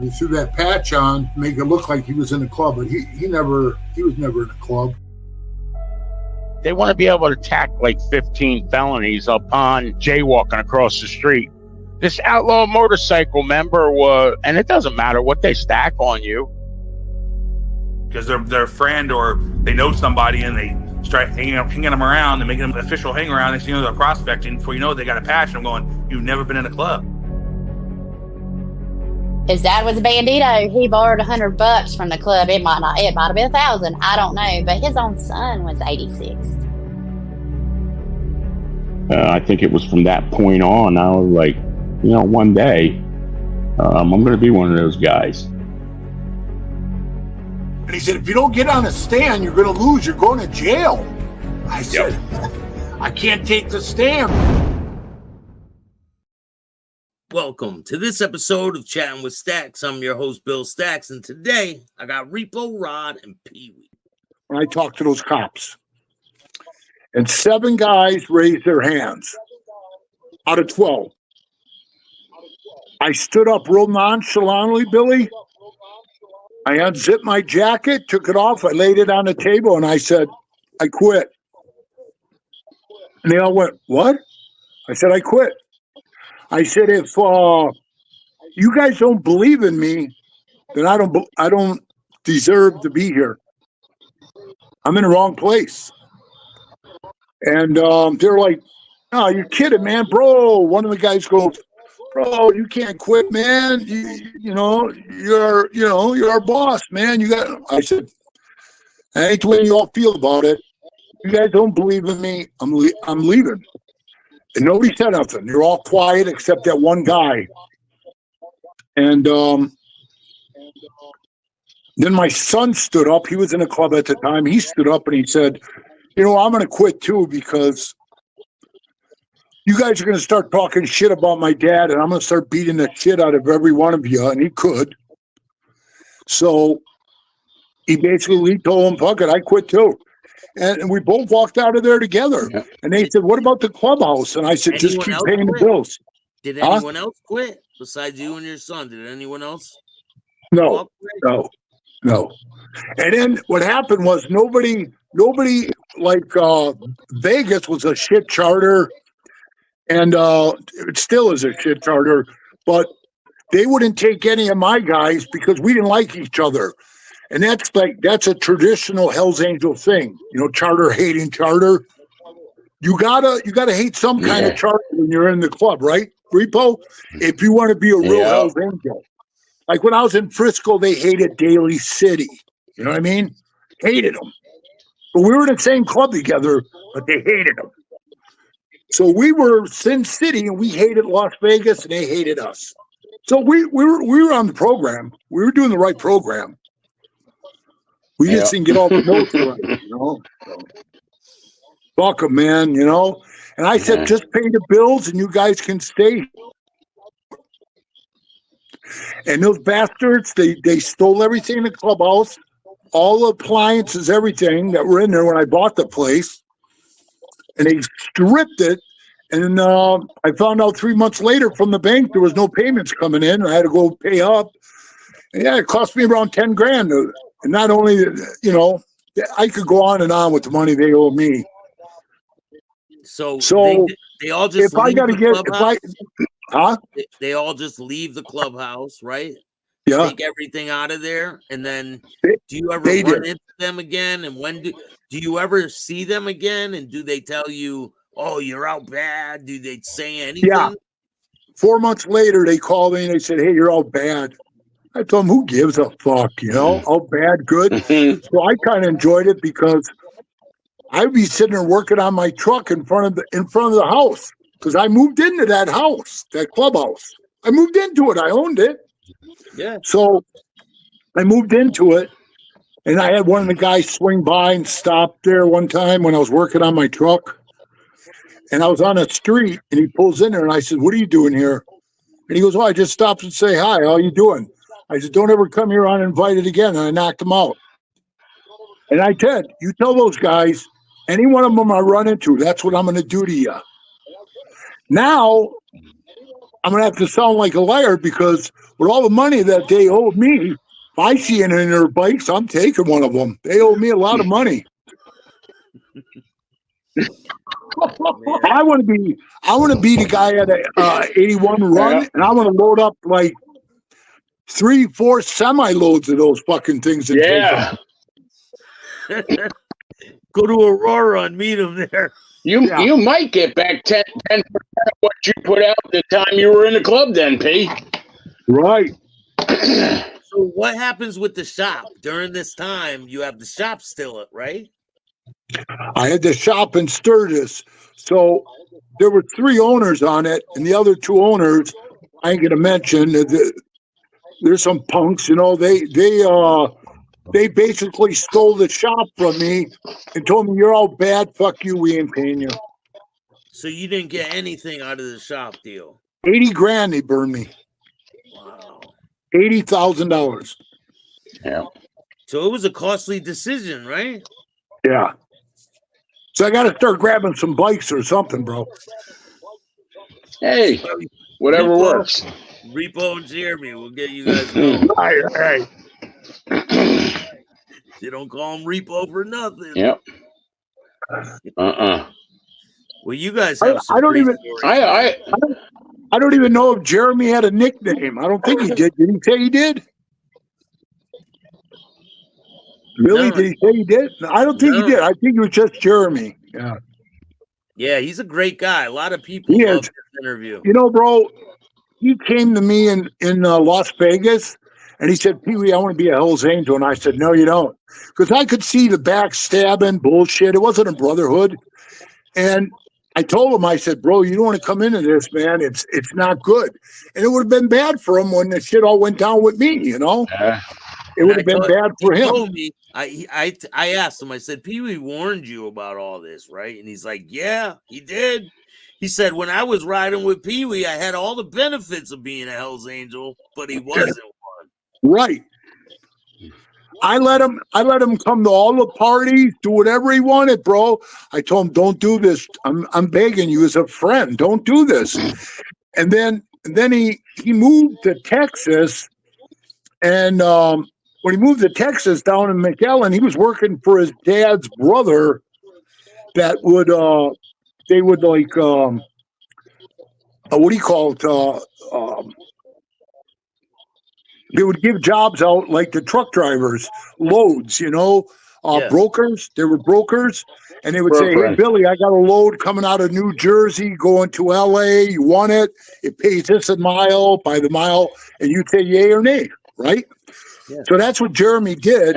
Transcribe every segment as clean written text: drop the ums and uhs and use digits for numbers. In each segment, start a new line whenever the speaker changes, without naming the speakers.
He threw that patch on, make it look like he was in a club, but he was never in a club.
They want to be able to tack like 15 felonies upon jaywalking across the street. This outlaw motorcycle member and it doesn't matter what they stack on you.
Because they're a friend or they know somebody and they start hanging them around and making them an official hang around. Next thing you know, they're prospecting. Before you know it, they got a patch. And I'm going, you've never been in a club.
His dad was a bandito. He borrowed $100 from the club. It might have been 1,000. I don't know. But his own son was 86.
I think it was from that point on, I was like, one day, I'm going to be one of those guys.
And he said, if you don't get on a stand, you're going to lose. You're going to jail. I said, I can't take the stand.
Welcome to this episode of Chatting with Staxx. I'm your host, Bill Staxx, and today I got Repo, Rod, and PeeWee.
When I talked to those cops, and 7 guys raised their hands out of 12. I stood up real nonchalantly, Billy. I unzipped my jacket, took it off, I laid it on the table, and I said, I quit. And they all went, what? I said, I quit. I said, if you guys don't believe in me, then I don't deserve to be here. I'm in the wrong place. And they're like, oh, you're kidding, man, bro. One of the guys goes, bro, you can't quit, man. You're our boss, man. I said, that ain't the way you all feel about it. You guys don't believe in me. I'm leaving. And nobody said nothing. They're all quiet except that one guy. And then my son stood up. He was in a club at the time. He stood up and he said, I'm going to quit too because you guys are going to start talking shit about my dad and I'm going to start beating the shit out of every one of you. And he could. So he basically told him, fuck it, I quit too. And we both walked out of there together. Yeah. And they said, what about the clubhouse? And I said, just keep paying the bills.
Did anyone else quit besides you and your son? Did anyone else?
No. And then what happened was nobody like Vegas was a shit charter, and it still is a shit charter, but they wouldn't take any of my guys because we didn't like each other. And that's a traditional Hell's Angel thing, charter hating charter. You gotta hate some kind of charter when you're in the club, right, Repo? If you want to be a real Hell's Angel. Like when I was in Frisco, they hated Daly City. You know what I mean? Hated them. But we were in the same club together, but they hated them. So we were Sin City, and we hated Las Vegas, and they hated us. So we were on the program. We were doing the right program. We just didn't get all the notes right, Fuck them, man, And I said, just pay the bills, and you guys can stay. And those bastards, they stole everything in the clubhouse, all the appliances, everything that were in there when I bought the place. And they stripped it. And I found out 3 months later from the bank there was no payments coming in. I had to go pay up. And it cost me around 10 grand. And not only, I could go on and on with the money they owe me.
So they all just they all just leave the clubhouse, right?
Yeah.
Take everything out of there, and then do you ever run into them again? And when do you ever see them again? And do they tell you, "Oh, you're out bad"? Do they say anything?
Yeah. 4 months later, they called me and they said, "Hey, you're out bad." I told them, "Who gives a fuck? Out bad, good." So I kind of enjoyed it because I'd be sitting there working on my truck in front of the house because I moved into that house, that clubhouse. I moved into it. I owned it.
Yeah.
So I moved into it, and I had one of the guys swing by and stop there one time when I was working on my truck. And I was on a street, and he pulls in there, and I said, "What are you doing here?" And he goes, "Oh, I just stopped and say hi. How you doing?" I said, "Don't ever come here uninvited again." And I knocked him out. And I said, "You tell those guys, any one of them I run into, that's what I'm going to do to you." Now, I'm going to have to sound like a liar because with all the money that they owe me, if I see it in their bikes, I'm taking one of them. They owe me a lot of money. I want to be the guy at a 81 run, and I want to load up like 3-4 semi-loads of those fucking things. And
Yeah.
Go to Aurora and meet him there.
You might get back 10% of what you put out the time you were in the club then, P.
Right.
So what happens with the shop during this time? You have the shop still, right?
I had the shop in Sturgis. So there were 3 owners on it, and the other 2 owners, I ain't gonna mention. There's some punks, you know. They basically stole the shop from me and told me, "You're all bad. Fuck you. We ain't paying you."
So you didn't get anything out of the shop deal.
$80,000 they burned me.
Wow.
$80,000.
Yeah.
So it was a costly decision, right?
Yeah. So I got to start grabbing some bikes or something, bro.
Hey, whatever
Repo,
works.
Repo and Jeremy will get you guys going.
Right.
You don't call him Repo for nothing.
Yep.
Well, you guys have some
I don't
great
even
stories.
I don't even know if Jeremy had a nickname. I don't think he did. Did he say he did? Really?
No.
Did he say he did? I don't think he did. I think it was just Jeremy. Yeah.
Yeah, he's a great guy. A lot of people love this interview.
You know, bro, he came to me in Las Vegas, and he said, "PeeWee, I want to be a Hell's Angel." And I said, "No, you don't." Because I could see the backstabbing bullshit. It wasn't a brotherhood. And I told him, I said, "Bro, you don't want to come into this, man. It's not good." And it would have been bad for him when the shit all went down with me, you know? It would have been bad for him.
Told me, I asked him, I said, "PeeWee warned you about all this, right?" And he's like, "Yeah, he did." He said, "When I was riding with PeeWee, I had all the benefits of being a Hell's Angel, but he wasn't one."
Right. I let him come to all the parties, do whatever he wanted, bro. I told him, "Don't do this. I'm begging you as a friend. Don't do this." And then he moved to Texas, and when he moved to Texas down in McAllen, he was working for his dad's brother that would they would like what do you call it? They would give jobs out like the truck drivers, loads, you know, brokers. They were brokers, and they would say, "Hey, Billy, I got a load coming out of New Jersey going to LA. You want it? It pays this a mile by the mile," and you'd say yay or nay, right? Yeah. So that's what Jeremy did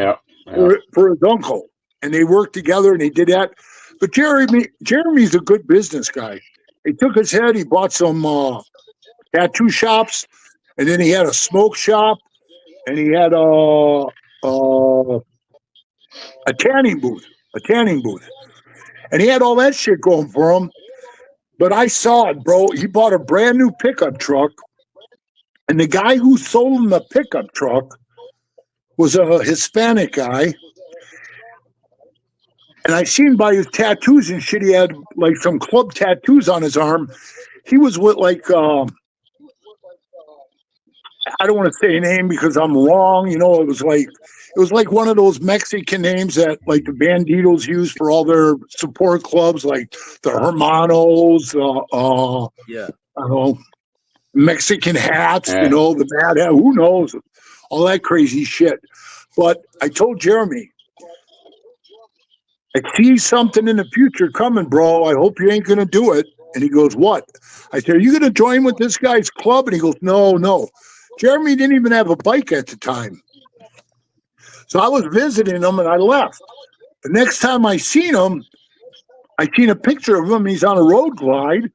for his uncle, and they worked together, and he did that. But Jeremy's a good business guy. He took his head. He bought some tattoo shops. And then he had a smoke shop, and he had a tanning booth, and he had all that shit going for him. But I saw it, bro. He bought a brand new pickup truck, and the guy who sold him the pickup truck was a Hispanic guy. And I seen by his tattoos and shit, he had like some club tattoos on his arm. He was with like I don't want to say a name because I'm wrong. You know, it was like one of those Mexican names that like the Bandidos use for all their support clubs, like the Hermanos, I don't know, Mexican hats, you know, the bad hat, who knows, all that crazy shit. But I told Jeremy, I see something in the future coming, bro. I hope you ain't going to do it. And he goes, "What?" I said, "Are you going to join with this guy's club?" And he goes, No. Jeremy didn't even have a bike at the time. So I was visiting him and I left. The next time I seen him, I seen a picture of him. He's on a road glide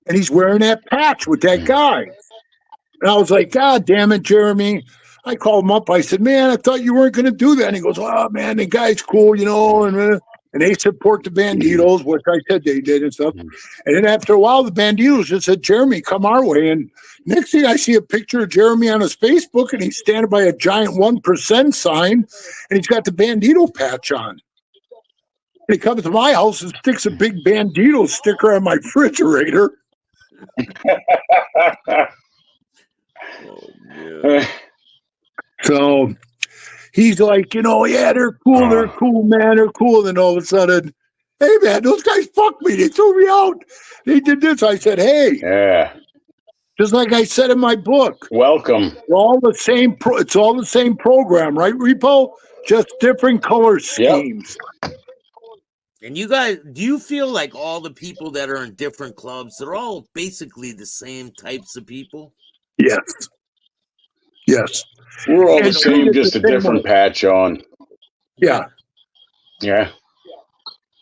and he's wearing that patch with that guy. And I was like, "God damn it, Jeremy." I called him up. I said, "Man, I thought you weren't going to do that." And he goes, "Oh, man, the guy's cool, you know, and they support the Bandidos," which I said they did and stuff. And then after a while, the Bandidos just said, "Jeremy, come our way." And next thing I see a picture of Jeremy on his Facebook, and he's standing by a giant 1% sign, and he's got the Bandido patch on. And he comes to my house and sticks a big Bandido sticker on my refrigerator.
Oh, man.
So he's like, yeah, they're cool, man, they're cool. Then all of a sudden, hey, man, those guys fucked me. They threw me out. They did this. I said, hey,
Yeah.
just like I said in my book,
Welcome.
it's all the same. It's all the same program, right, Repo? Just different color schemes.
And you guys, do you feel like all the people that are in different clubs, they're all basically the same types of people?
Yes. Yes.
We're all
And
the same,
treated
just
the
a
same
different
way.
patch on.
Yeah.
Yeah.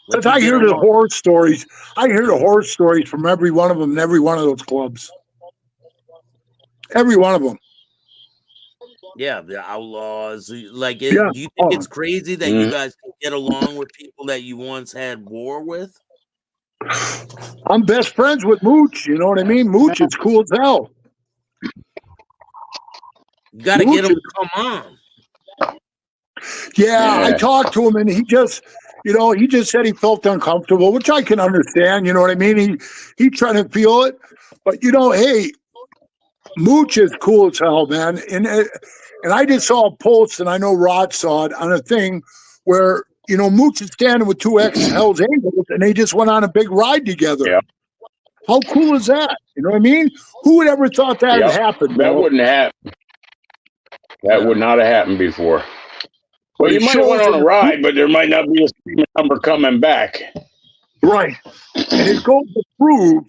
Because
Like
I
you
hear
get
the
along.
horror stories. I hear the horror stories from every one of them in every one of those clubs. Every one of them.
Yeah, the outlaws. Like, do
Yeah.
you think
Oh,
it's crazy that you guys can get along with people that you once had war with?
I'm best friends with Mooch. You know what I mean? Mooch is cool as hell.
You got to get
Mooch
them
is-
to come on.
Yeah, I
Yeah.
talked to him and he just said he felt uncomfortable, which I can understand. You know what I mean? He trying to feel it, but hey, Mooch is cool as hell, man. And I just saw a post, and I know Rod saw it on a thing where Mooch is standing with two ex-Hells Angels, and they just went on a big ride together.
Yeah.
How cool is that? You know what I mean? Who would ever thought that had happened?
That
bro?
wouldn't happen. That would not have happened before. Well, you
it
might have went
shows
on a
that-
ride, but there might not be a streaming number coming back.
Right. And it goes to prove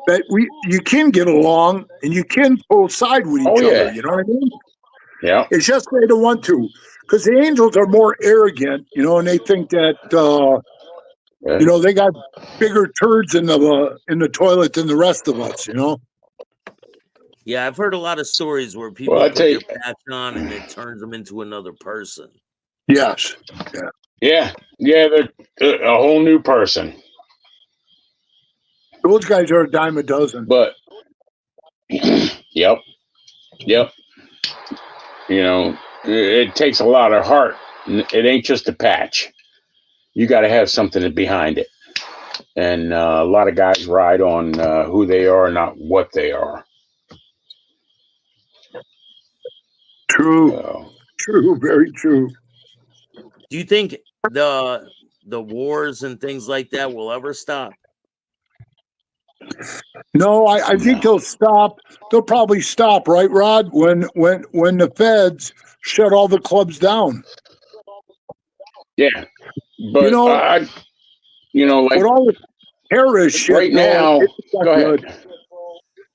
that you can get along and you can coincide with each
Oh,
other.
yeah.
You know what I mean?
Yeah.
It's just they don't want to. Because the Angels are more arrogant, and they think that they got bigger turds in the toilet than the rest of us,
Yeah, I've heard a lot of stories where people
Well, I
put
tell
their
you-
patch on and it turns them into another person.
Yes.
Yeah. Yeah, they're a whole new person.
Those guys are a dime a dozen.
But, yep. It takes a lot of heart. It ain't just a patch. You got to have something behind it. And a lot of guys ride on who they are, not what they are.
True. True. Very true.
Do you think the wars and things like that will ever stop?
No, I think they'll stop. They'll probably stop, right, Rod? When the feds shut all the clubs down.
Yeah. But, like
with all the terrorist shit
right now,
it's not
go
good.
ahead.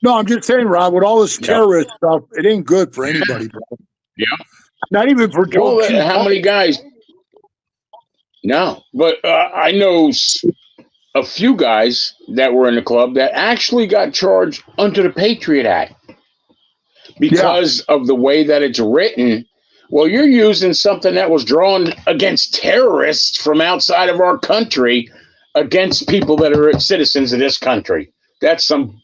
No, I'm just saying, Rod, with all this terrorist stuff, it ain't good for anybody, bro.
Yeah.
Not even for Joe.
Well, how many guys? No, but I know a few guys that were in the club that actually got charged under the Patriot Act because of the way that it's written. Well, you're using something that was drawn against terrorists from outside of our country against people that are citizens of this country. That's some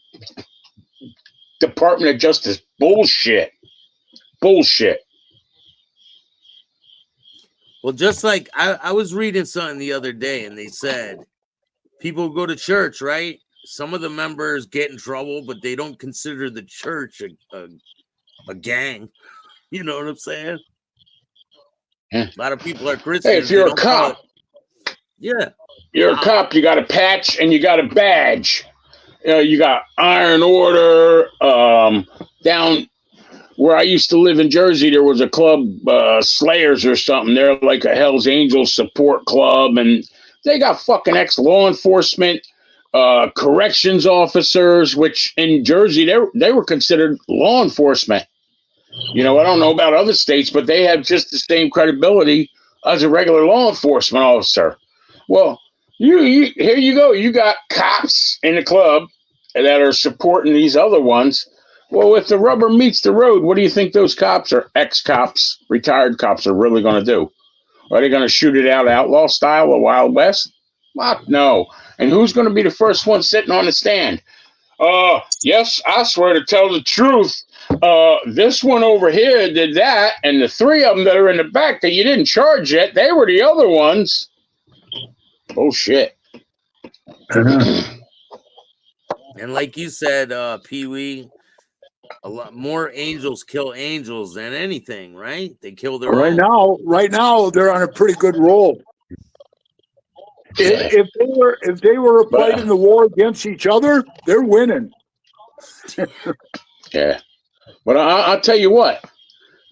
Department of Justice bullshit. Bullshit.
Well, just like I was reading something the other day, and they said people go to church, right? Some of the members get in trouble, but they don't consider the church a gang. You know what I'm saying?
Yeah.
A lot of people are Christians.
Hey, if you're a cop, you're a cop. You got a patch and you got a badge. You got Iron Order. Down where I used to live in Jersey, there was a club, Slayers or something. They're like a Hells Angels support club, and they got fucking ex-law enforcement, corrections officers, which in Jersey they were considered law enforcement. I don't know about other states, but they have just the same credibility as a regular law enforcement officer. Well, you here you go. You got cops in the club that are supporting these other ones. Well, if the rubber meets the road, what do you think those cops or ex-cops, retired cops are really going to do? Are they going to shoot it out outlaw style or Wild West? Fuck no. And who's going to be the first one sitting on the stand? Yes, I swear to tell the truth. This one over here did that, and the three of them that are in the back that you didn't charge yet, they were the other ones. Bullshit.
And like you said, Pee-wee, a lot more angels kill angels than anything, right? They kill their
Right
own.
right now, they're on a pretty good roll. If they were fighting the war against each other, they're winning.
Yeah, but I'll tell you what.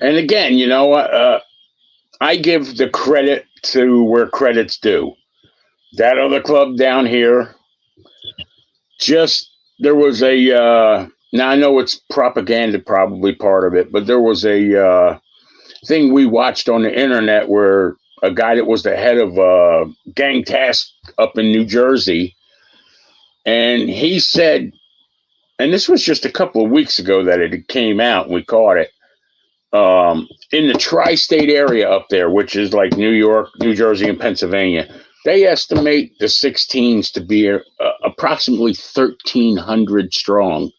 And again, you know, I give the credit to where credit's due. That other club down here, there was a. Now I know it's propaganda, probably part of it, but there was a thing we watched on the internet where a guy that was the head of gang task up in New Jersey, and he said, and this was just a couple of weeks ago that it came out, and we caught it. In the tri-state area up there, which is like New York, New Jersey, and Pennsylvania, they estimate the 16s to be approximately 1,300 strong,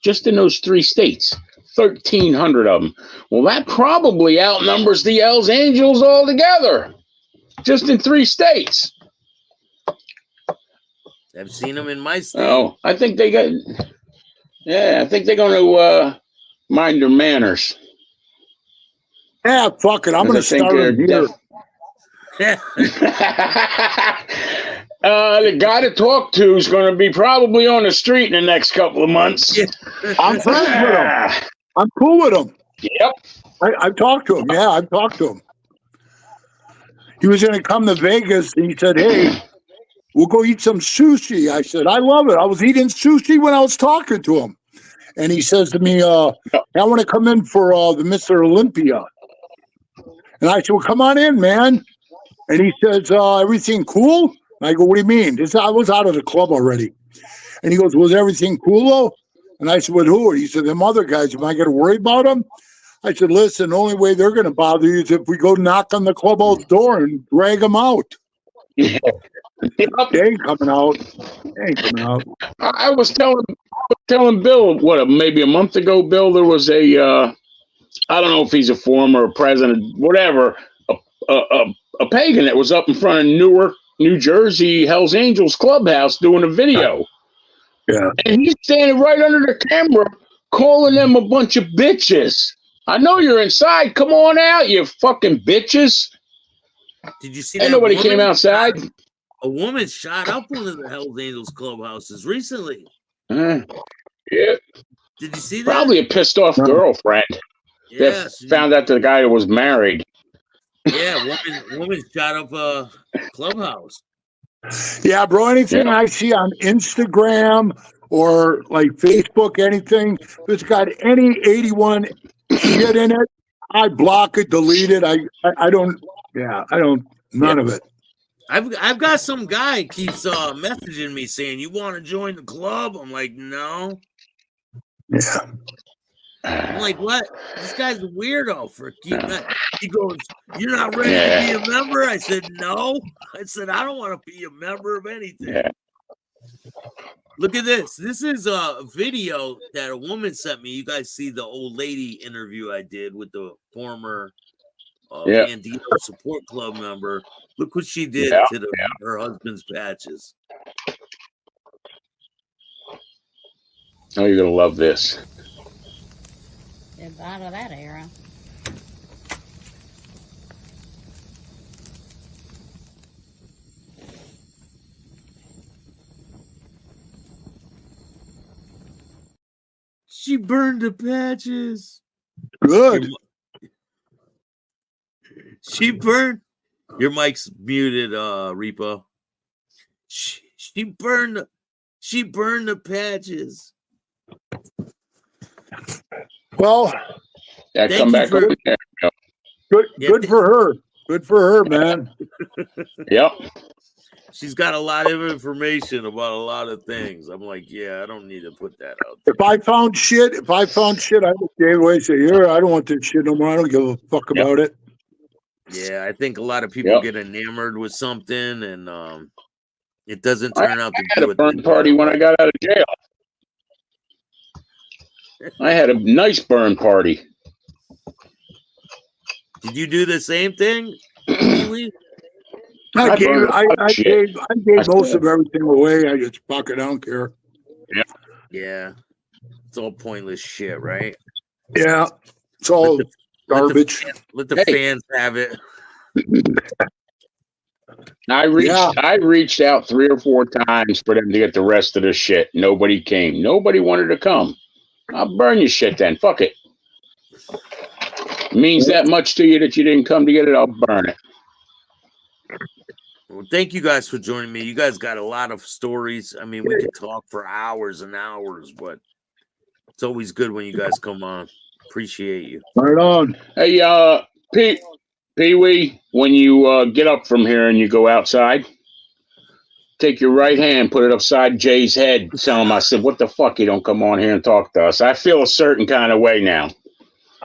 just in those 3 states. 1,300 of them. Well, that probably outnumbers the Hells Angels altogether, just in 3 states.
I've seen them in my state.
Oh, I think they got. Yeah, I think they're going to mind their manners.
Yeah, fuck it. I'm going to start them here.
The guy to talk to is going to be probably on the street in the next couple of months.
I'm friends with him. I'm cool with him.
Yep.
I've talked to him. Yeah, I've talked to him. He was going to come to Vegas, and he said, hey, we'll go eat some sushi. I said, I love it. I was eating sushi when I was talking to him. And he says to me, I want to come in for the Mr. Olympia. And I said, well, come on in, man. And he says, everything cool? And I go, what do you mean? I was out of the club already. And he goes, was everything cool, though? And I said, with who? And he said, them other guys, am I going to worry about them? I said, listen, the only way they're going to bother you is if we go knock on the clubhouse door and drag them out.
Yeah.
They ain't coming out. They ain't coming out.
I was telling Bill, maybe a month ago, Bill, there was a, I don't know if he's a former president, whatever, a pagan that was up in front of Newark, New Jersey, Hells Angels clubhouse doing a video.
Yeah.
And he's standing right under the camera calling them a bunch of bitches. I know you're inside. Come on out, you fucking bitches.
Did you see
Ain't
that?
Nobody came outside.
A woman shot up one of the Hells Angels clubhouses recently.
Yeah.
Did you see that?
Probably a pissed off girlfriend.
Yeah.
Found out the guy was married.
Yeah, woman shot up a clubhouse.
Yeah, bro, anything I see on Instagram or like Facebook, anything that's got any 81 shit in it, I block it, delete it. I don't, none of it.
I've got some guy keeps messaging me saying, you want to join the club? I'm like, no.
Yeah.
I'm like, what? This guy's a weirdo for he goes, you're not ready to be a member? I said, no. I said, I don't want to be a member of anything.
Yeah.
Look at this. This is a video that a woman sent me. You guys see the old lady interview I did with the former Bandidos support club member. Look what she did to her husband's patches.
Oh, you're going to love this.
Get out of that era.
She burned the patches.
Good.
She burned. Your mic's muted, Repo. She burned the patches.
Well,
come back over there.
Good for her. Good for her, man.
Yep.
She's got a lot of information about a lot of things. I'm like, I don't need to put that out there.
If I found shit, I would gave away. Say, I don't want this shit no more. I don't give a fuck about it.
Yeah, I think a lot of people get enamored with something, and it doesn't turn out to be. I had
a burn party when I got out of jail. I had a nice burn party.
Did you do the same thing?
I gave most of everything away. I just fuck it. I don't care.
Yeah. It's all pointless shit, right?
Yeah. It's all garbage.
Let the fans have it.
I reached out 3 or 4 times for them to get the rest of the shit. Nobody came. Nobody wanted to come. I'll burn your shit then. Fuck it. Means that much to you that you didn't come to get it, I'll burn it.
Well, thank you guys for joining me. You guys got a lot of stories. I mean, we could talk for hours and hours, but it's always good when you guys come on. Appreciate you.
Right on.
Hey, PeeWee, when you get up from here and you go outside, take your right hand, put it upside Jay's head. Tell him I said, what the fuck, you don't come on here and talk to us. I feel a certain kind of way now.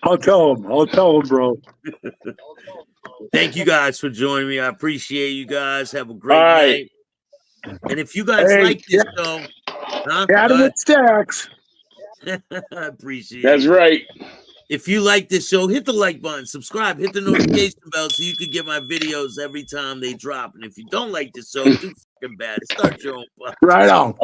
I'll tell him, bro.
Thank you guys for joining me. I appreciate you guys. Have a great night. And if you guys like this show,
Chattin with Staxx.
I appreciate
That's
it.
right.
If you like this show, hit the like button, subscribe, hit the notification bell so you can get my videos every time they drop. And if you don't like this show, too fucking bad. Start your own podcast.
Right on.